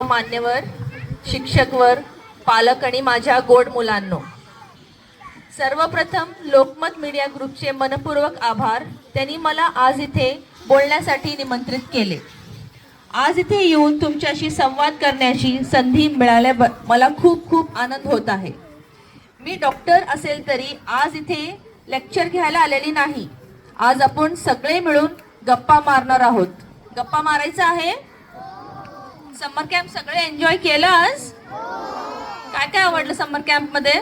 मान्यवर, शिक्षकवर, पालक आणि माझ्या गोड मुलांनो, सर्वप्रथम लोकमत मीडिया ग्रुपचे मनपूर्वक आभार. त्यांनी मला आज इथे बोलण्यासाठी निमंत्रित केले. आज इथे येऊन तुमच्याशी संवाद करण्याची संधी मिळाल्या मला खूप खूप आनंद होत आहे. मी डॉक्टर असेल तरी आज इथे लेक्चर घ्यायला आलेली नाही. आज आपण सगळे मिळून गप्पा मारणार आहोत. गप्पा मारायचं आहे. समर कॅम्प सगळे एन्जॉय केलं आज? काय काय आवडलं समर कॅम्प मध्ये?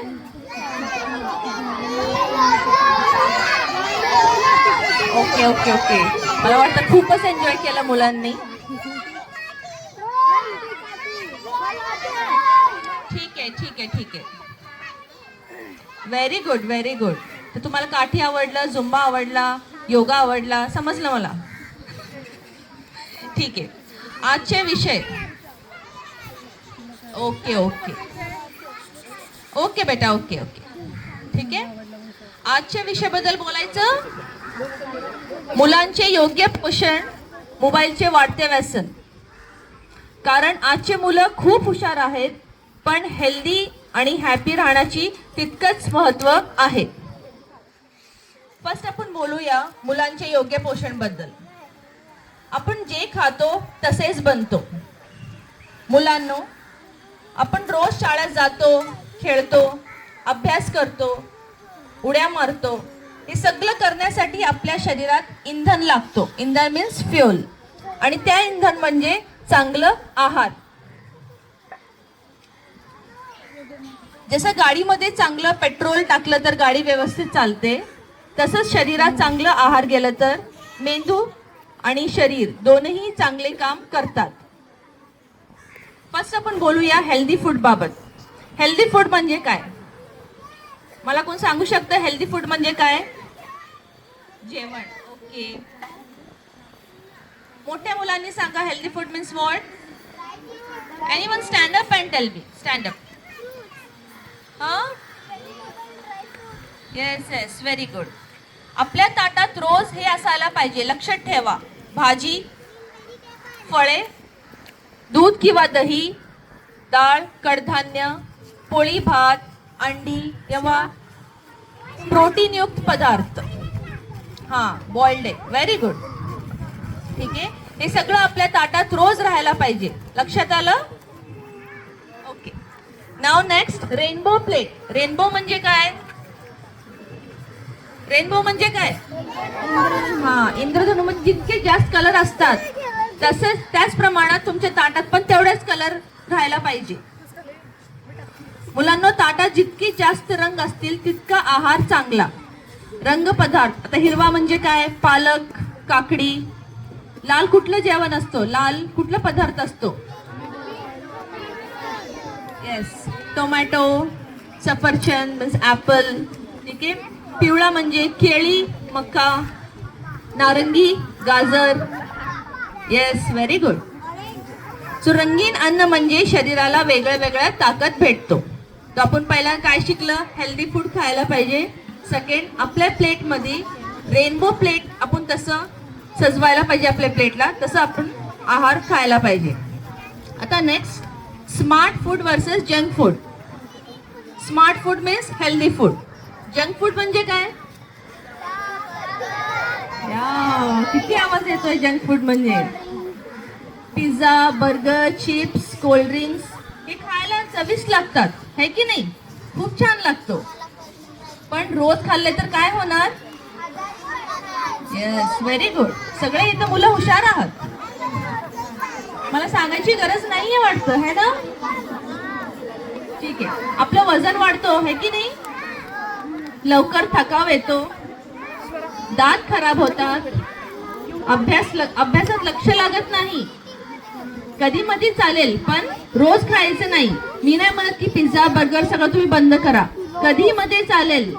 ओके ओके ओके, मला वाटतं खूपच एन्जॉय केलं मुलांनी. ठीक आहे ठीक आहे ठीक आहे, व्हेरी गुड व्हेरी गुड. तर तुम्हाला काठी आवडलं, झुंबा आवडला, योगा आवडला, समजलं मला. ठीक आहे, आजचे विषय. ओके ओके ओके बेटा, ओके ओके ठीक आहे. आजच्या विषयाबद्दल बोलायचं, मुलांचे योग्य पोषण, मोबाईलचे वाढते व्यसन. कारण आजचे मुलं खूप हुशार आहेत, पण हेल्दी आणि हॅपी राहण्याची तितकंच महत्त्व आहे. फर्स्ट आपण बोलूया मुलांचे योग्य पोषण बद्दल. आपण जे खातो तसेच बनतो. मुलांनो, आपण रोज शाळेत जातो, खेळतो, अभ्यास करतो, उड्या मारतो. हे सगळं करण्यासाठी आपल्या शरीरात इंधन लागतो. इंधन मीन्स फ्युल. आणि त्या इंधन म्हणजे चांगलं आहार. जसं गाडीमध्ये चांगलं पेट्रोल टाकलं तर गाडी व्यवस्थित चालते, तसंच शरीरात चांगलं आहार गेलं तर मेंदू आणि शरीर दोनही चांगले काम करतात. फर्स्ट आपण बोलूया हेल्दी फूड बाबत. हेल्दी फूड म्हणजे काय? मला कोण सांगू शकतं हेल्दी फूड म्हणजे काय? जेवण. ओके, मोठ्या मुलांनी सांगा healthy food means what? Anyone stand up and tell me. Stand up. Yes yes, very good. आपल्या ताटात रोज हे असायला पाहिजे. लक्षात ठेवा, भाजी, फळे, दूध किंवा दही, डाळ, कडधान्य, पोळी भात, अंडी किंवा प्रोटीनयुक्त पदार्थ. Boiled egg. Very good. ठीक आहे, हे सगळं आपल्या ताटात रोज राहायला पाहिजे. लक्षात आलं? ओके, नाव नेक्स्ट रेनबो प्लेट. रेनबो म्हणजे काय? रेनबो म्हणजे काय? इंद्रधनुमध्ये जितके जास्त कलर असतात तसंच त्याच प्रमाणात तुमच्या ताटात पण तेवढेच कलर राहायला पाहिजे. मुलांना, ताटात जितके जास्त रंग असतील तितका आहार चांगला. रंग पदार्थ, आता हिरवा म्हणजे काय? पालक, काकडी. लाल कुठलं जेवण असतो? लाल कुठला पदार्थ असतो? येस, टोमॅटो, सफरचंद मीन्स ऍपल. ठीक आहे. पिवळा म्हणजे केळी, मका, नारंगी, गाजर. Yes, very good. सो रंगीन अन्न म्हणजे शरीराला वेगळ्या वेगळ्या ताकद भेटतो. तर आपण पहिला काय शिकलं? हेल्दी फूड खायला पाहिजे. सेकंड, आपल्या प्लेटमध्ये रेनबो प्लेट आपण तसं सजवायला पाहिजे. आपल्या प्लेटला तसं आपण आहार खायला पाहिजे. आता next, smart food versus junk food. Smart food means healthy food. Junk food म्हणजे काय? किती आवाज येतोय जंक फूड म्हणजे? Pizza, burger, chips, cold drinks. हे खायला चविष्ट लागतात, है की नाही? खूप छान लागतो. पण रोज खाल्ले तर काय होणार? Yes, very good. सगळे इथं मुलं हुशार आहात. मला सांगायची गरज नाहीये वाटतं, है ना? ठीक आहे. आपलं वजन वाढतो, है की नाही? लवकर थकाव येतो, दात खराब होतात, अभ्यासात लक्ष लागत नाही. कधी मधी चालेल, पण रोज खायचं नाही. मी नाही म्हणत की पिझ्झा, बर्गर सगळं तुम्ही बंद करा. कधी मध्ये चालेल,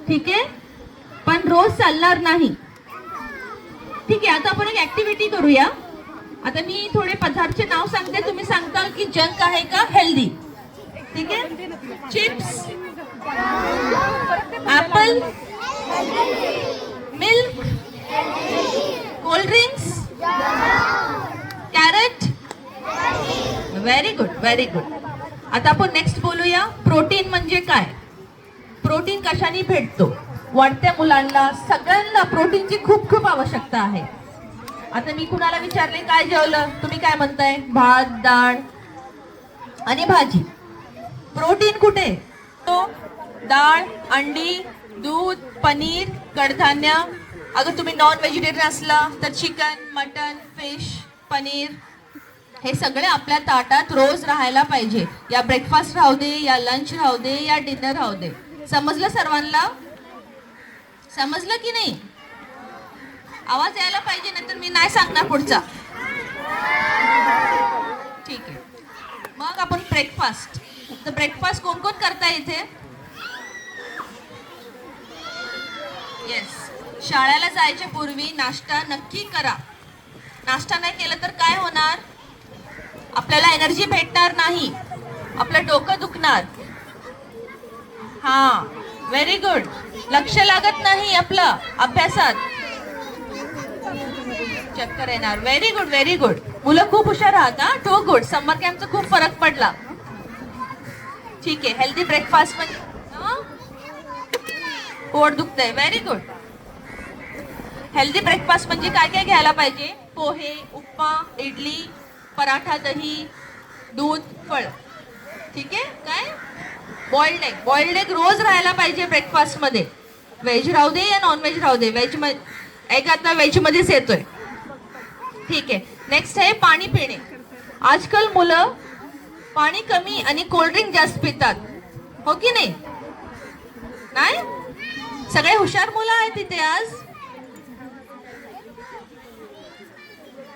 ठीक आहे, पण रोज चालणार नाही. ठीक आहे. आता आपण एक ऍक्टिव्हिटी करूया. आता मी थोडे पदार्थाचे नाव सांगते, तुम्ही सांगताल की जंक आहे का हेल्दी. ठीक आहे. Chips, apple, milk, cold drinks, carrot. Very good, very good. आता आपण नेक्स्ट बोलूया, प्रोटीन म्हणजे काय. प्रोटीन कशाने भेटतो. वाढत्या मुलांना सगळ्यांना प्रोटीनची खूप खूप आवश्यकता आहे. आता मी कुणाला विचारले काय जेवलं, तुम्ही काय म्हणताय, भात डाळ आणि भाजी. प्रोटीन कुठे, तो डाळ, अंडी, दूध, पनीर, कडधान्य. अगर तुम्ही नॉन व्हेजिटेरियन असला तर चिकन, मटन, फिश, पनीर हे सगळे आपल्या ताटात रोज राहायला पाहिजे. या ब्रेकफास्ट राहू दे, या लंच राहू दे, या डिनर राहू दे. समजलं सर्वांना, समजलं की नाही. आवाज यायला पाहिजे, नंतर मी नाही सांगणार पुढचा. ठीक आहे. मग आपण ब्रेकफास्ट. तर ब्रेकफास्ट कोण कोण करता इथे. येस, शाळेला जायच्या पूर्वी नाश्ता नक्की करा. नाश्ता नाही केलं तर काय होणार, आपल्याला एनर्जी भेटणार नाही, आपलं डोकं दुखणार. हा, व्हेरी गुड. लक्ष लागत नाही आपलं अभ्यासात, चक्कर येणार. Very good, very good. मुलं खूप हुशार आहात. हा, टू गुड. समर कॅम्पचा खूप फरक पडला. ठीक आहे. हेल्दी ब्रेकफास्ट म्हणजे पोट दुखतंय. Very good. हेल्दी ब्रेकफास्ट म्हणजे काय काय घ्यायला पाहिजे. पोहे, उपमा, इडली, पराठा, दही, दूध, फळ. ठीक आहे. काय, बॉइल्ड एग. बॉइल्ड एग रोज राहायला पाहिजे ब्रेकफास्ट मध्ये. व्हेज राहू दे या नॉन व्हेज राहू दे. व्हेज एग आता व्हेज मध्येच येतोय. ठीक आहे. नेक्स्ट आहे पाणी पिणे. आजकाल मुलं पाणी कमी आणि कोल्ड्रिंक जास्त पितात, हो की नाही. नाही, सगळे हुशार मुलं आहेत तिथे आज.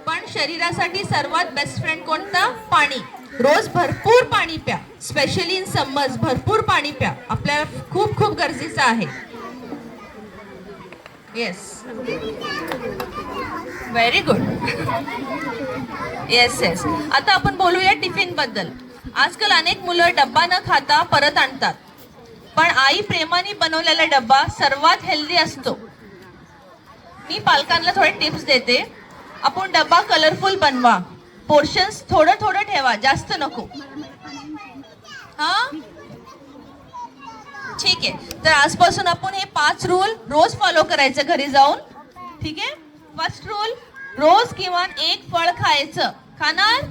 पण शरीरासाठी सर्वात बेस्ट फ्रेंड कोणता, पाणी. रोज भरपूर पाणी प्या, स्पेशली इन समर्स. भरपूर पाणी प्या, आपल्याला खूप खूप गरजेचं आहे. Yes, very good. Yes yes. आता आपण बोलूया टिफिन बद्दल. आजकाल अनेक मुलं डब्बा न खाता परत आणतात, पण आई प्रेमाने बनवलेला डब्बा सर्वात हेल्दी असतो. मी पालकांना थोडे टिप्स देते. आपण डब्बा कलरफुल बनवा, पोर्शन्स थोडं थोडं ठेवा, जास्त नको. हा, ठीक आहे. तर आजपासून आपण हे 5 रूल रोज फॉलो करायचं घरी जाऊन. ठीक आहे. फर्स्ट रूल, रोज किमान 1 फळ खायचं. खाणार.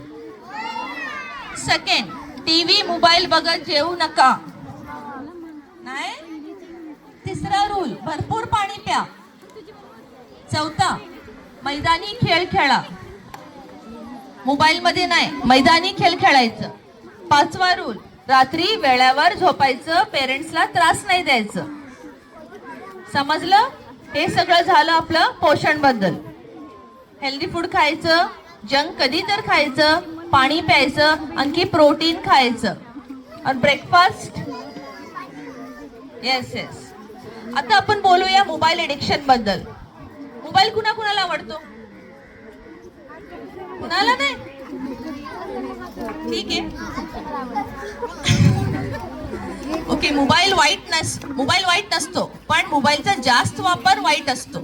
सेकंड, टीव्ही मोबाईल बघत जेवू नका. नाही. तिसरा रूल, भरपूर पाणी प्या. चौथा, मैदानी खेळ खेळा, मोबाईल मध्ये नाही, मैदानी खेळ खेळायचं. 5वा रूल, रात्री वेळेवर झोपायचं, पेरेंट्सला त्रास नाही द्यायचं. समजलं. हे सगळं झालं आपलं पोषण बद्दल. हेल्दी फूड खायचं, जंक कधी तर खायचं, पाणी प्यायचं, आणखी प्रोटीन खायचं. आणि ब्रेकफास्ट. Yes yes. आता आपण बोलूया मोबाईल एडिक्शन बद्दल. मोबाईल कुणाला आवडतो, कुणाला नाही. ठीक आहे. ओके. मोबाईल वाईट नसतो, पण मोबाईलचा जास्त वापर वाईट असतो.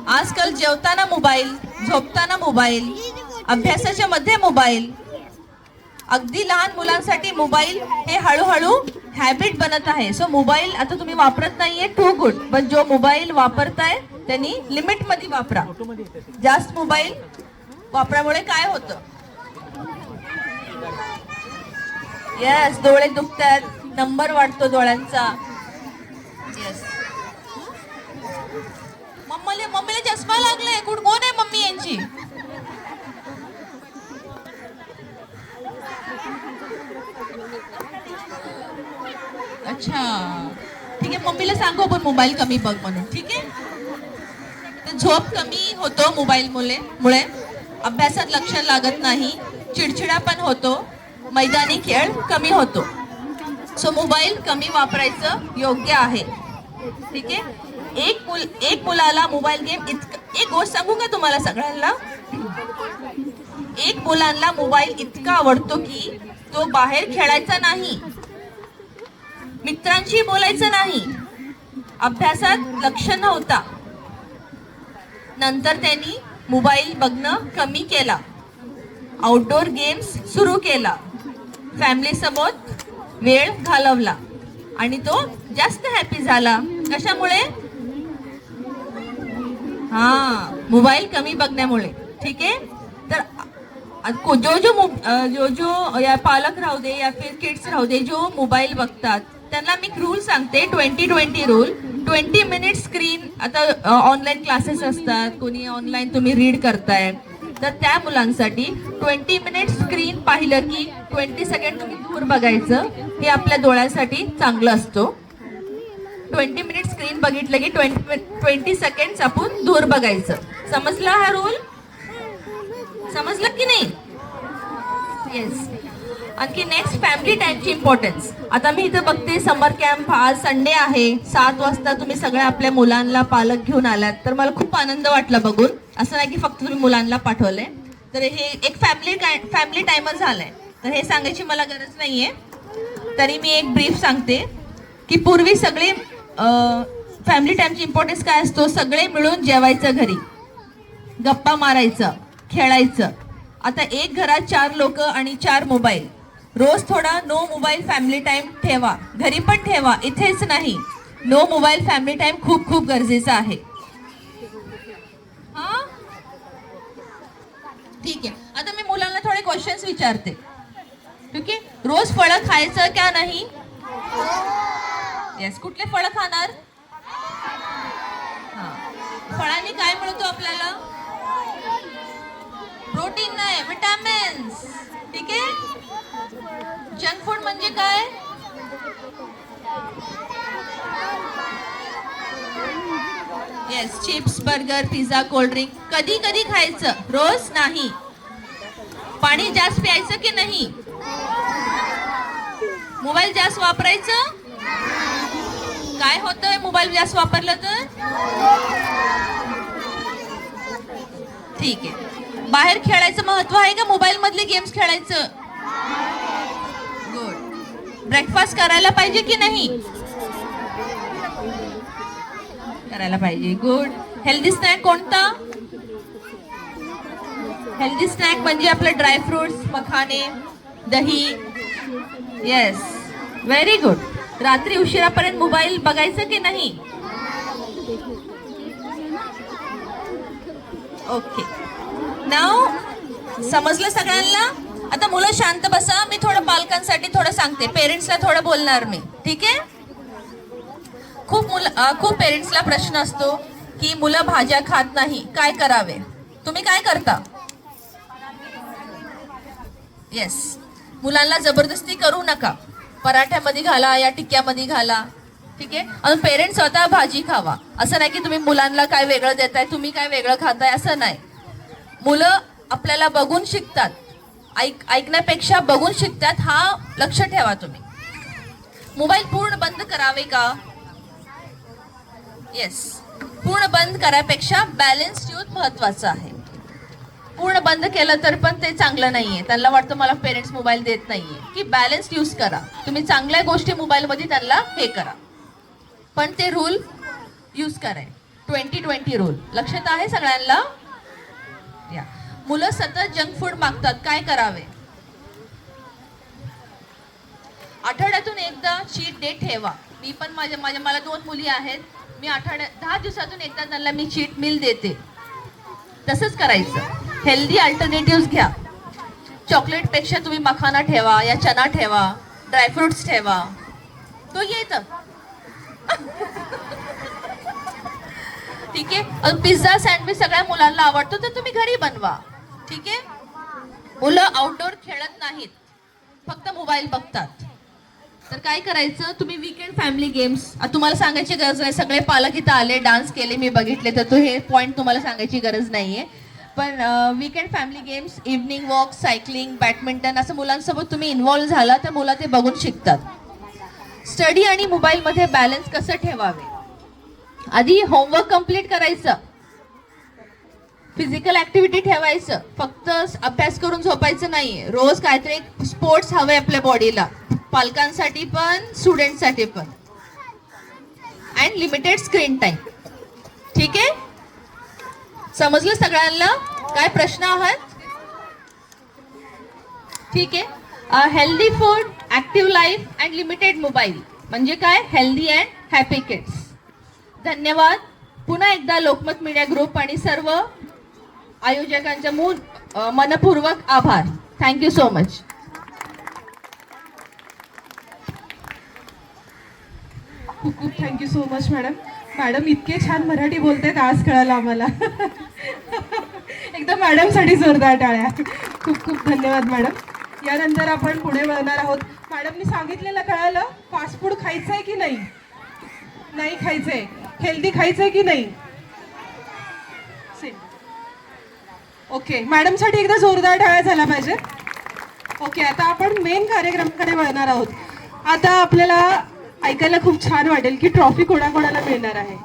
आजकाल जेवताना मोबाईल, झोपताना मोबाईल, अभ्यासाच्या मध्ये मोबाईल. अगदी लहान मुलांसाठी मोबाईल हे हळूहळू हॅबिट बनत आहे. सो मोबाईल आता तुम्ही वापरत नाहीये, टू गुड. पण जो मोबाईल वापरताय त्यांनी लिमिट मध्ये वापरा. जास्त मोबाईल वापरामुळे काय होतं. येस, डोळे दुखतात, नंबर वाढतो डोळ्यांचा. येस. मम्मीला चष्मा लागलाय. कोण आहे मम्मी यांची. अच्छा, ठीक आहे. मम्मीला सांगू आपण मोबाईल कमी बघ म्हणून. ठीक आहे. तर झोप कमी होतो मोबाईल मुळे, अभ्यासात लक्ष लागत नाही, चिडचिडा पण होतो, मैदानी खेळ कमी होतो. सो मोबाईल कमी वापरायचं योग्य आहे. ठीक आहे. एक मुलाला मोबाईल गेम एक गोष्ट सांगू का तुम्हाला सगळ्यांना. एक मुलांना मोबाईल इतका आवडतो की तो बाहेर खेळायचा नाही, मित्रांशी बोलायचं नाही, अभ्यासात लक्ष नव्हता. नंतर त्यांनी मोबाईल बघणं कमी केला. आउटडोर गेम्स सुरू केला, फॅमिली सोबत वेळ घालवला आणि तो जास्त हॅपी झाला. कशामुळे? हा, मोबाईल कमी बघण्यामुळे. ठीक आहे. तर जो या पालक राहू दे या फिर किड्स राहू दे जो मोबाईल बघतात त्यांना मी रूल सांगते, 20-20 रूल. 20 minute screen. आता ऑनलाईन क्लासेस असतात, कोणी ऑनलाईन तुम्ही रीड करताय, तर त्या मुलांसाठी 20 मिनिट स्क्रीन पाहिलं की 20 सेकंड तुम्ही दूर बघायचं. हे आपल्या डोळ्यासाठी चांगलं असतो. 20 मिनिट स्क्रीन बघितलं की 20 सेकंड आपण दूर बघायचं. समजला हा रूल? समजलं की नाही? येस. आणखी नेक्स्ट, फॅमिली टाईमची इम्पॉर्टन्स. आता मी इथं बघते समर कॅम्प, आज संडे आहे, 7 वाजता तुम्ही सगळ्या आपल्या मुलांना पालक घेऊन आलात, तर मला खूप आनंद वाटला बघून. असं नाही की फक्त तुम्ही मुलांना पाठवलंय. तर हे एक फॅमिली टाइमच झालाय, तर हे सांगायची मला गरज नाहीये. तरी मी एक ब्रीफ सांगते की पूर्वी सगळे फॅमिली टाइमची इम्पॉर्टन्स काय असतो, सगळे मिळून जेवायचं, घरी गप्पा मारायचं, खेळायचं. आता एक घरात 4 लोक आणि 4 मोबाईल. रोज थोडा नो मोबाईल फॅमिली टाइम ठेवा, घरी पण ठेवा, इथेच नाही. नो मोबाईल फॅमिली टाइम खूप खूप गरजेचा आहे. हा, ठीक आहे. आता मी मुलांना थोडे क्वेश्चन्स विचारते. ठीक आहे. रोज फळं खायचं क्या नाही? येस. कुठले फळं खाणार? हा, फळांनी काय मिळतो आपल्याला? प्रोटीन नाही, विटामिन्स. ठीक आहे. जंक फूड म्हणजे काय? Yes, chips, burger, pizza, cold drink. कधी कधी खायचं, रोज नाही. पाणी जास्त प्यायचं की नाही? मोबाईल जास्त वापरायचं? काय होतंय मोबाईल जास्त वापरलं तर? ठीक आहे. बाहेर खेळायचं महत्व आहे का मोबाईल मधले गेम्स खेळायचं? गुड. ब्रेकफास्ट करायला पाहिजे की नाही? करायला पाहिजे. गुड. हेल्दी स्नॅक कोणता? हेल्दी स्नॅक म्हणजे आपलं ड्रायफ्रुट्स, मखाने, दही. Yes, very good. रात्री उशिरापर्यंत मोबाईल बघायचं की नाही? ओके. नाव समजलं सगळ्यांना? आता मुलं शांत बसा. मी थोडं पालकांसाठी थोडं सांगते, पेरेंट्सला थोडं बोलणार मी. ठीक आहे. खूप पेरेंट्सला प्रश्न असतो की मुलं भाज्या खात नाही, काय करावे? तुम्ही काय करता? येस, मुलांना जबरदस्ती करू नका. पराठ्यामध्ये घाला या टिक्क्यामध्ये घाला. ठीक आहे. आणि पेरेंट्स स्वतः भाजी खावा. असं नाही की तुम्ही मुलांना काय वेगळं देताय, तुम्ही काय वेगळं खाताय, असं नाही. मुलं आपल्याला बघून शिकतात, ऐकण्यापेक्षा बघून शिकतात. हा लक्ष ठेवा तुम्ही. मोबाईल पूर्ण बंद करावे का? येस, पूर्ण बंद करायपेक्षा बॅलन्स यूज महत्वाचं आहे. पूर्ण बंद केलं तर पण ते चांगलं नाहीये. त्यांना वाटतं मला पेरेंट्स मोबाईल देत नाहीये. की बॅलन्स यूज करा तुम्ही. चांगल्या गोष्टी मोबाईलमध्ये त्यांना हे करा, पण ते रूल यूज कराय. 20-20 रूल लक्षात आहे सगळ्यांना? या. मुलं सतत जंक फूड मागतात, काय करावे? आठवड्यातून एकदा चीट डे ठेवा. मी पण मला 2 मुली आहेत. मी 10 दिवसातून एकदा त्यांना मी चीट मील देते. तसंच करायचं. हेल्दी अल्टरनेटिव्ह घ्या. चॉकलेट पेक्षा तुम्ही मखाना ठेवा या चना ठेवा, ड्रायफ्रुट्स ठेवा. तो येतं. ठीक आहे. पिझ्झा सँडविच सगळ्या मुलांना आवडतो, तर तुम्ही घरी बनवा. ठीक आहे. मुलं आउटडोर खेळत नाहीत, फक्त मोबाईल बघतात. तर काय करायचं, तुम्ही वीकेंड फॅमिली गेम्स. तुम्हाला सांगायची गरज नाही, सगळे पालक इथं आले, डान्स केले, मी बघितले, तर तो हे पॉईंट तुम्हाला सांगायची गरज नाहीये. पण weekend family games, evening walk, cycling, badminton, असं मुलांसोबत तुम्ही इन्व्हॉल्व्ह झाला तर मुलं ते बघून शिकतात. स्टडी आणि मोबाईलमध्ये बॅलन्स कसं ठेवावे? आधी होमवर्क कम्प्लीट करायचं, फिजिकल ऍक्टिव्हिटी ठेवायचं, फक्त अभ्यास करून झोपायचं नाही. रोज काहीतरी स्पोर्ट्स हवे आपल्या बॉडीला, पालकांसाठी पण स्टुडंटसाठी पण. And limited screen time. ठीक आहे. समजलं सगळ्यांना? काय प्रश्न आहेत? ठीक आहे. Healthy food, active life and limited mobile म्हणजे काय? Healthy and happy kids. धन्यवाद. पुन्हा एकदा लोकमत मीडिया ग्रुप आणि सर्व आयोजकांचे मनपूर्वक आभार. Thank you so much. खूप खूप thank you so much madam. Madam इतके छान मराठी बोलतायत आज कळालं आम्हाला. एकदम मॅडमसाठी जोरदार टाळ्या. खूप खूप धन्यवाद मॅडम. यानंतर आपण पुढे वळणार आहोत. मॅडमनी सांगितलेलं कळालं? फास्ट फूड खायचं आहे की नाही? नाही खायचंय. हेल्दी खायचंय की नाही? ओके, मॅडमसाठी एकदा जोरदार टाळ्या झाला पाहिजे. ओके, आता आपण मेन कार्यक्रमाकडे वळणार आहोत. आता आपल्याला ऐकायला खूप छान वाटेल की ट्रॉफी कोणाकोणाला मिळणार आहे.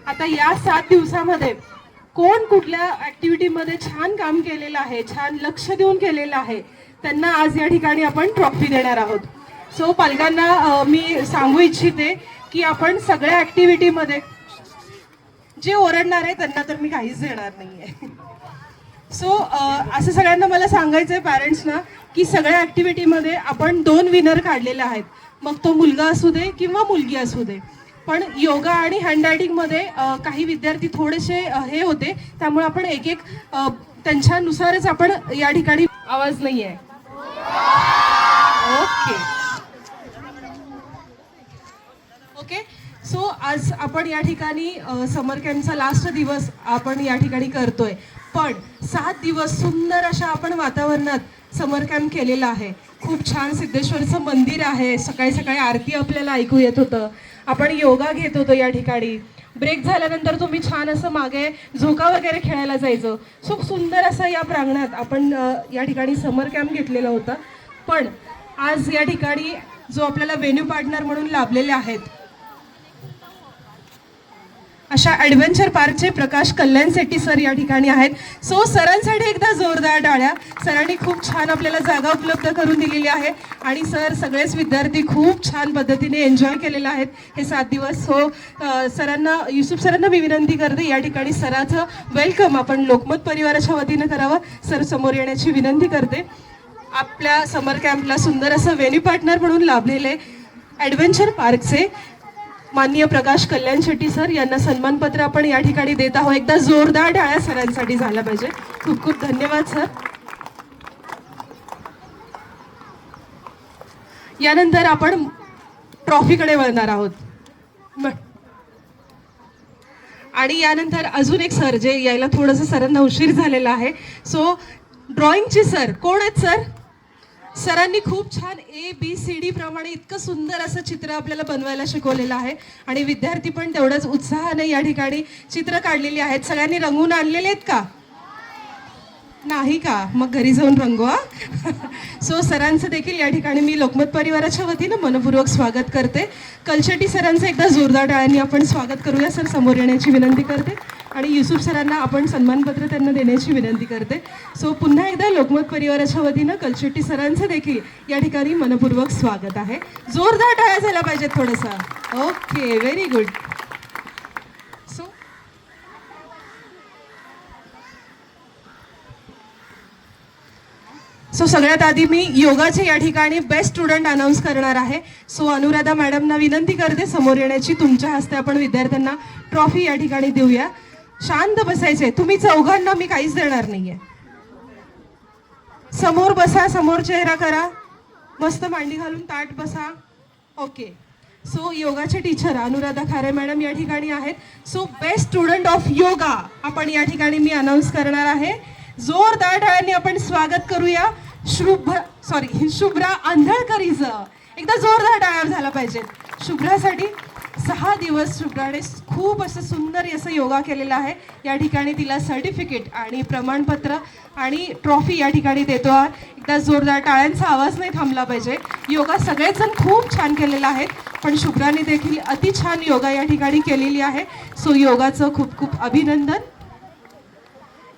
आता या 7 दिवसामध्ये कोण कुठल्या ऍक्टिव्हिटीमध्ये छान काम केलेलं आहे, छान लक्ष देऊन केलेलं आहे, त्यांना आज या ठिकाणी आपण ट्रॉफी देणार आहोत. सो पालकांना मी सांगू इच्छिते की आपण सगळ्या ऍक्टिव्हिटीमध्ये जे ओरडणार आहे त्यांना तर मी काहीच देणार नाहीये. सो असं सगळ्यांना मला सांगायचं आहे पॅरेंट्सना की सगळ्या ऍक्टिव्हिटीमध्ये आपण 2 विनर काढलेले आहेत. मग तो मुलगा असू दे किंवा मुलगी असू दे. पण योगा आणि हँड रायटिंगमध्ये काही विद्यार्थी थोडेसे हे होते, त्यामुळे आपण एक एक त्यांच्यानुसारच आपण या ठिकाणी. आवाज नाही आहे. Okay okay. सो आज आपण या ठिकाणी समर कॅम्पचा लास्ट दिवस आपण या ठिकाणी करतोय. पण 7 दिवस सुंदर अशा आपण वातावरणात समर कॅम्प केलेला आहे. खूप छान सिद्धेश्वरचं मंदिर आहे. सकाळी सकाळी आरती आपल्याला ऐकू येत होतं. आपण योगा घेत होतो या ठिकाणी. ब्रेक झाल्यानंतर तुम्ही छान असं मागे झोका वगैरे खेळायला जायचं. खूप सुंदर असं या प्रांगणात आपण या ठिकाणी समर कॅम्प घेतलेला होता. पण आज या ठिकाणी जो आपल्याला व्हेन्यू पार्टनर म्हणून लाभलेले आहेत अशा ॲडव्हेंचर पार्कचे प्रकाश कल्याण शेट्टी सर या ठिकाणी आहेत. सो सरांसाठी एकदा जोरदार टाळ्या. सरांनी खूप छान आपल्याला जागा उपलब्ध करून दिलेली आहे आणि सर सगळेच विद्यार्थी खूप छान पद्धतीने एन्जॉय केलेले आहेत हे 7 दिवस. सो सरांना, युसुफ सरांना मी विनंती करते या ठिकाणी सराचं वेलकम आपण लोकमत परिवाराच्या वतीनं करावं. सर समोर येण्याची विनंती करते. आपल्या समर कॅम्पला सुंदर असं व्हेन्यू पार्टनर म्हणून लाभलेले ॲडव्हेंचर पार्कचे माननीय प्रकाश कल्याण शेट्टी सर यांना सन्मानपत्र आपण या ठिकाणी देत आहोत. एकदा जोरदार टाळ्या सरांसाठी झाला पाहिजे. खूप खूप धन्यवाद सर. यानंतर आपण ट्रॉफीकडे वळणार आहोत आणि यानंतर अजून एक सर जे यायला थोडंसं सरांना उशीर झालेला आहे. सो ड्रॉइंगचे सर कोण आहेत? सर सरांनी खूप छान ABCD प्रमाणे इतकं सुंदर असं चित्र आपल्याला बनवायला शिकवलेलं आहे आणि विद्यार्थी पण तेवढंच उत्साहाने या ठिकाणी चित्र काढलेली आहेत. सगळ्यांनी रंगवून आणलेले आहेत का? नाही का? मग घरी जाऊन रंगवा. सो सरांचं देखील या ठिकाणी मी लोकमत परिवाराच्या वतीनं मनपूर्वक स्वागत करते. कलशेट्टी सरांचं एकदा जोरदार टाळ्यांनी आपण स्वागत करूया. सर समोर येण्याची विनंती करते आणि युसुफ सरांना आपण सन्मानपत्र त्यांना देण्याची विनंती करते. सो पुन्हा एकदा लोकमत परिवाराच्या वतीनं कलशेट्टी सरांचं देखील या ठिकाणी मनपूर्वक स्वागत आहे. जोरदार टाळ्या झाल्या पाहिजेत थोडंसं. Okay, very good. सो सगळ्यात आधी मी योगाचे या ठिकाणी बेस्ट स्टुडंट अनाऊन्स करणार आहे. सो अनुराधा मॅडमना विनंती करते समोर येण्याची. तुमच्या हस्ते आपण विद्यार्थ्यांना ट्रॉफी या ठिकाणी देऊया. शांत बसायचे. तुम्ही चौघांना मी काहीच देणार नाहीये. समोर बसा, समोर चेहरा करा, मस्त मांडी घालून ताट बसा. ओके. सो योगाचे टीचर अनुराधा खारे मॅडम या ठिकाणी आहेत. So best student of yoga आपण या ठिकाणी मी अनाऊन्स करणार आहे. जोरदार टाळ्यांनी आपण स्वागत करूया शुभ्रा आंधळकरीचं. एकदा जोरदार टाळ्या झाला पाहिजे शुभ्रासाठी. 6 दिवस शुभ्राने खूप असं सुंदर असं योगा केलेला आहे. या ठिकाणी तिला सर्टिफिकेट आणि प्रमाणपत्र आणि ट्रॉफी या ठिकाणी देतो. एकदा जोरदार टाळ्यांचा आवाज नाही थांबला पाहिजे. योगा सगळेच जण खूप छान केलेला आहे, पण शुभ्राने देखील अति छान योगा या ठिकाणी केलेली आहे. सो योगाचं खूप खूप अभिनंदन.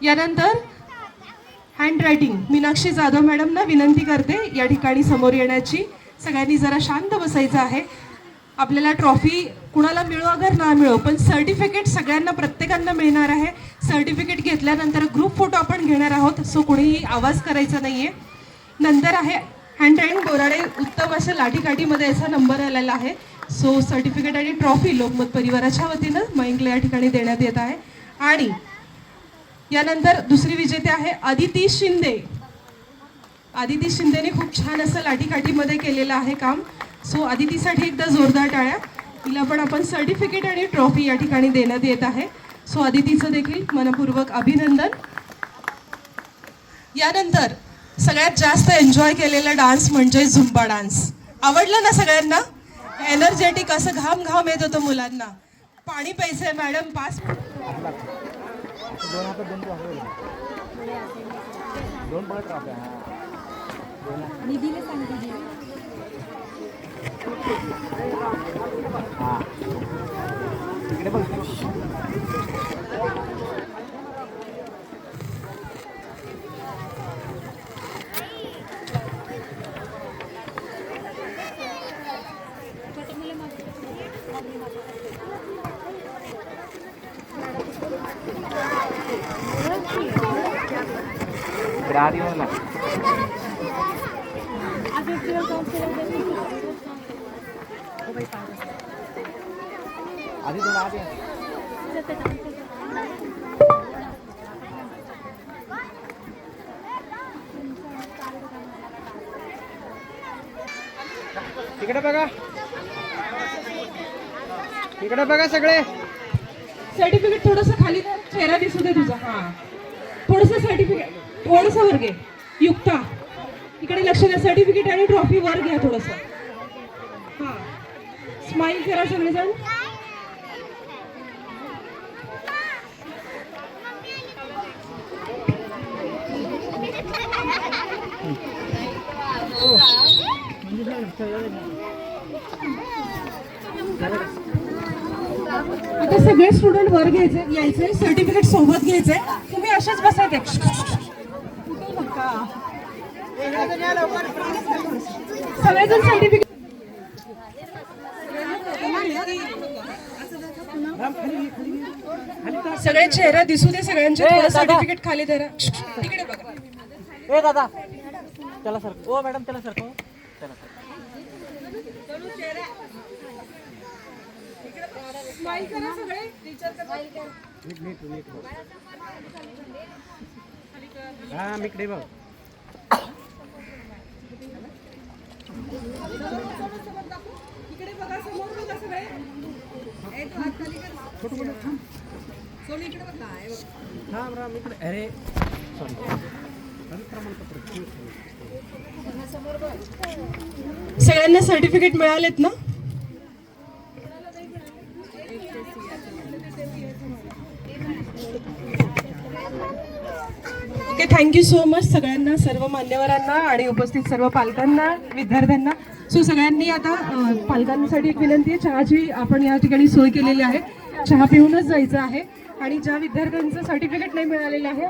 यानंतर हँड रायटिंग मीनाक्षी जाधव मॅडमना विनंती करते या ठिकाणी समोर येण्याची. सगळ्यांनी जरा शांत बसायचं आहे. आपल्याला ट्रॉफी कुणाला मिळो अगर ना मिळो, पण सर्टिफिकेट सगळ्यांना प्रत्येकांना मिळणार आहे. सर्टिफिकेट घेतल्यानंतर ग्रुप फोटो आपण घेणार आहोत. सो कुणीही आवाज करायचा नाहीये. नंतर आहे हँड रायडिंग बोराडे उत्तम अशा लाठीकाठीमध्ये याचा नंबर आलेला आहे. सो सर्टिफिकेट आणि ट्रॉफी लोकमत परिवाराच्या वतीनं मयंकला या ठिकाणी देण्यात येत आहे. आणि यानंतर दुसरी विजेते आहे अदिती शिंदे. अदिती शिंदेने खूप छान असं लाठीकाठीमध्ये केलेलं आहे काम. सो अदितीसाठी एकदा जोरदार टाळ्या. तिला पण आपण सर्टिफिकेट आणि ट्रॉफी या ठिकाणी देण्यात येत आहे. सो अदितीचं देखील मनपूर्वक अभिनंदन. यानंतर सगळ्यात जास्त एन्जॉय केलेला डान्स म्हणजे झुंबा डान्स. आवडलं ना सगळ्यांना? एनर्जेटिक असं घाम घाम येत होतं मुलांना. पाणी प्यायचंय मॅडम 5 तिकडे बघा, तिकडे बघा सगळे. सर्टिफिकेट थोडंसं खाली कर, चेहरा दिसू दे तुझा. हा थोडंसं सर्टिफिकेट थोडंसं वर घे. युक्ता इकडे लक्ष द्या. सर्टिफिकेट आणि ट्रॉफी वर घ्या थोडंसं. हा स्माइल करा सगळेजण. आता सगळे स्टुडंट वर घ्यायचे, यायचे, सर्टिफिकेट सोबत घ्यायचे. तुम्ही असेच बसायचे. सगळेजण सर्टिफिकेट सगळे चेहरा दिसू दे सगळ्यांचे. थोडं सर्टिफिकेट खाली धरा. तिकडे बघा. ए दादा चला सर. ओ मॅडम चला सर. चला सर. स्माइल करा सगळे. हा मी इकडे बघ. इकडे बघा, समोर बघा सगळे. एक हात खाली कर. सोनी इकडे बघा. राम राम इकडे. अरे सॉरी. सगळ्यांना सर्टिफिकेट मिळालेत ना? ओके, थँक्यू सो मच सगळ्यांना, सर्व मान्यवरांना आणि उपस्थित सर्व पालकांना, विद्यार्थ्यांना. सो सगळ्यांनी आता पालकांसाठी एक विनंती आहे, चहाची आपण या ठिकाणी सोय केलेली आहे. चहा पिऊनच जायचं आहे. आणि ज्या विद्यार्थ्यांचं सर्टिफिकेट नाही मिळालेलं आहे